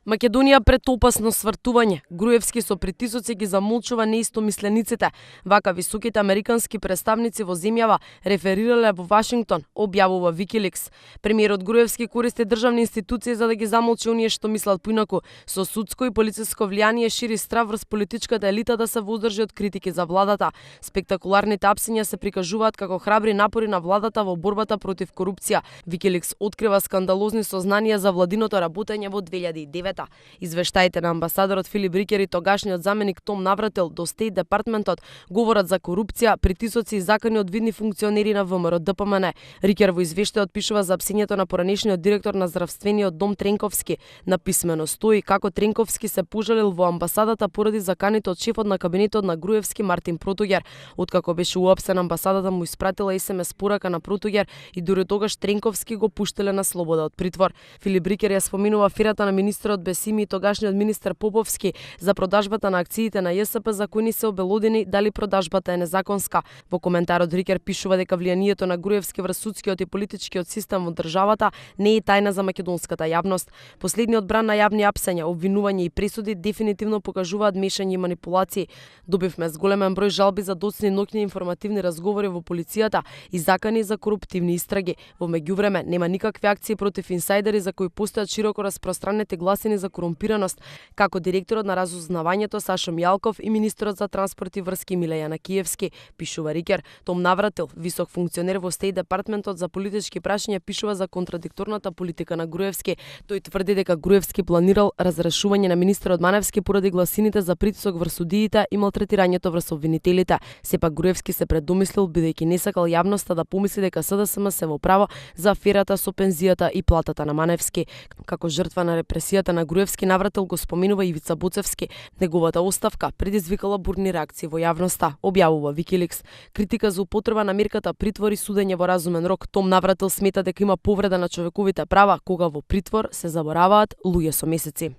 Македонија пред опасно свртување. Груевски со притисоци ги замолчува неистомислениците. Вака високите американски представници во земјава реферирале во Вашингтон, објавува Wikileaks. Премиерот Груевски користи државни институции за да ги замолчи оние што мислат поинаку. Со судско и полициско влијание шири страв врз политичката елита да се воздржи од критики за владата. Спектакуларните апсења се прикажуваат како храбри напори на владата во борбата против корупција. Wikileaks открива скандалозни сознанија за владиното работење во 2009. Извештаите на амбасадорот Филип Рикер и тогашниот заменик Том Навратил до Стейт Департментот говорат за корупција, притисоци и закани од видни функционери на ВМРО ДПМН. Рикер во извештајот пишува за апсењето на поранешниот директор на здравствениот дом Тренковски. На писмено стои како Тренковски се пожалил во амбасадата поради заканите од шефот на кабинетот на Груевски Мартин Протуѓер. Откако беше уапсен, амбасадата му испратила СМС порака на Протуѓер и дури тогаш Тренковски го пуштиле на слобода од притвор. Филип Рикер ја споминува аферата на министерот Бесими и тогашниот министер Поповски за продажбата на акциите на ЈСП за кои не се обелодени дали продажбата е незаконска. Во коментарот Рикер пишува дека влијанието на Груевски врз судскиот и политичкиот систем во државата не е тајна за македонската јавност. Последниот бран на јавни апсења, обвинувања и пресуди дефинитивно покажуваат мешање и манипулации. Добивме зголемен број жалби за доцни ноќни информативни разговори во полицијата и закани за коруптивни истраги. Во меѓувреме нема никакви акции против инсайдери за кои постојат широко распространети гласини за корумпираност, како директорот на разузнавањето Сашо Мјалков и министерот за транспорт и врски Милеја Накиевски, пишува Рикер. Том Навратил, висок функционер во Стейт Департментот за политички прашања, пишува за контрадикторната политика на Груевски. Тој тврди дека Груевски планирал разрешување на министерот Маневски поради гласините за притисок врз судиите и малтретирањето врз обвинителите. Сепак Груевски се предомислил бидејќи не сакал јавноста да помисли дека СДСМ се во право за аферата со пензијата и платата на Маневски. Како жртва на репресијата на Груевски, Навратил го споминува Ивица Буцевски. Неговата оставка предизвикала бурни реакции во јавноста, објавува Wikileaks. Критика за употреба на мерката притвор и судење во разумен рок. Том Навратил смета дека има повреда на човековите права кога во притвор се забораваат луѓе со месеци.